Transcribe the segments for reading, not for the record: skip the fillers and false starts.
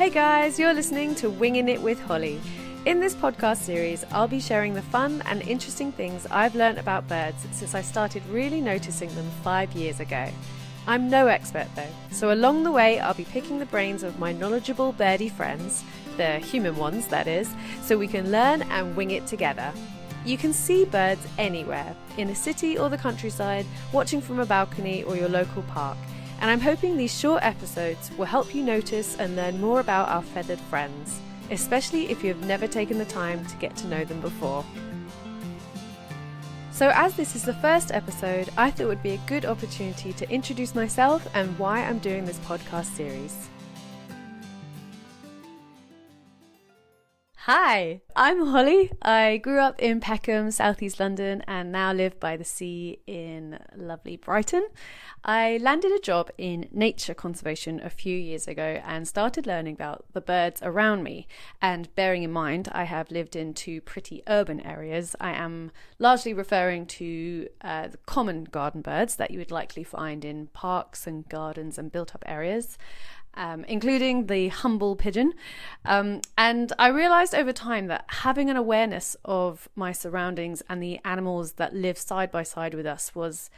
Hey guys, you're listening to Wingin' It with Holly. In this podcast series, I'll be sharing the fun and interesting things I've learnt about birds since I started really noticing them 5 years ago. I'm no expert though, so along the way I'll be picking the brains of my knowledgeable birdie friends, the human ones that is, so we can learn and wing it together. You can see birds anywhere, in a city or the countryside, watching from a balcony or your local park. And I'm hoping these short episodes will help you notice and learn more about our feathered friends, especially if you have never taken the time to get to know them before. So as this is the first episode, I thought it would be a good opportunity to introduce myself and why I'm doing this podcast series. Hi, I'm Holly. I grew up in Peckham, southeast London, and now live by the sea in lovely Brighton. I landed a job in nature conservation a few years ago and started learning about the birds around me. And bearing in mind I have lived in two pretty urban areas, I am largely referring to the common garden birds that you would likely find in parks and gardens and built-up areas. Including the humble pigeon. And I realised over time that having an awareness of my surroundings and the animals that live side by side with us was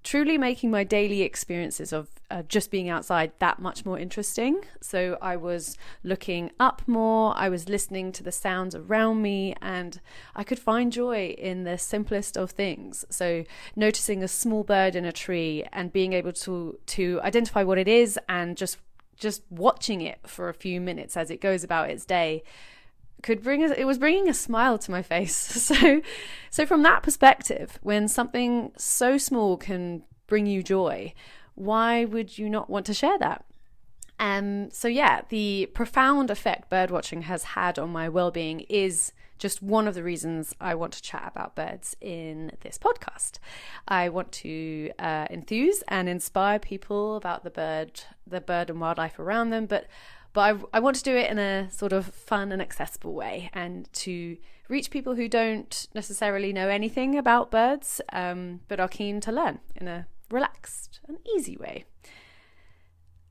truly making my daily experiences of just being outside that much more interesting. So I was looking up more, I was listening to the sounds around me, and I could find joy in the simplest of things. So noticing a small bird in a tree and being able to identify what it is and just watching it for a few minutes as it goes about its day it was bringing a smile to my face. So from that perspective, when something so small can bring you joy, why would you not want to share that? The profound effect birdwatching has had on my well-being is just one of the reasons I want to chat about birds in this podcast. I want to enthuse and inspire people about the bird and wildlife around them, but I want to do it in a sort of fun and accessible way, and to reach people who don't necessarily know anything about birds, but are keen to learn in a relaxed and easy way.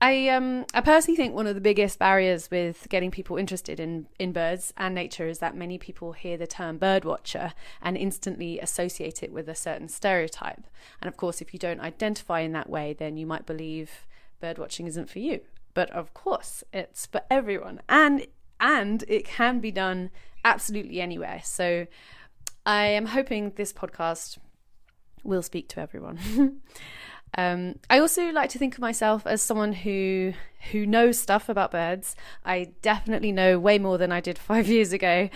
I personally think one of the biggest barriers with getting people interested in birds and nature is that many people hear the term birdwatcher and instantly associate it with a certain stereotype. And of course, if you don't identify in that way, then you might believe birdwatching isn't for you. But of course, it's for everyone, and it can be done absolutely anywhere. So I am hoping this podcast will speak to everyone. I also like to think of myself as someone who knows stuff about birds. I definitely know way more than I did 5 years ago,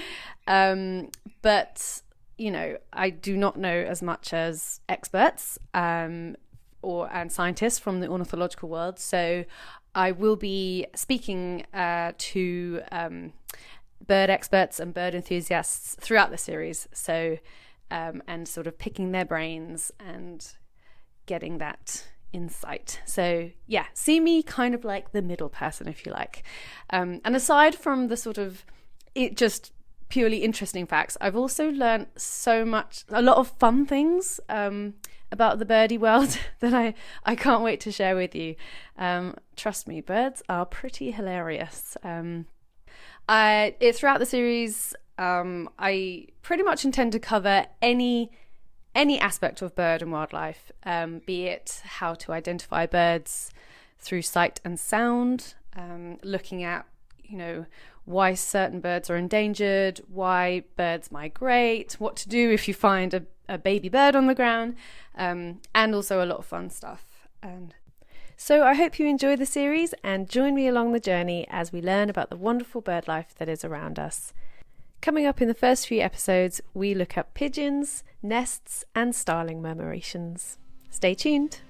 but I do not know as much as experts and scientists from the ornithological world. So I will be speaking to bird experts and bird enthusiasts throughout the series. So and sort of picking their brains and getting that insight. So yeah, see me kind of like the middle person, if you like. And aside from the sort of just purely interesting facts, I've also learned a lot of fun things about the birdie world that I can't wait to share with you. Trust me, birds are pretty hilarious. Throughout the series, I pretty much intend to cover any aspect of bird and wildlife, be it how to identify birds through sight and sound, looking at, why certain birds are endangered, why birds migrate, what to do if you find a baby bird on the ground, and also a lot of fun stuff. So I hope you enjoy the series and join me along the journey as we learn about the wonderful bird life that is around us. Coming up in the first few episodes, we look at pigeons, nests, and starling murmurations. Stay tuned.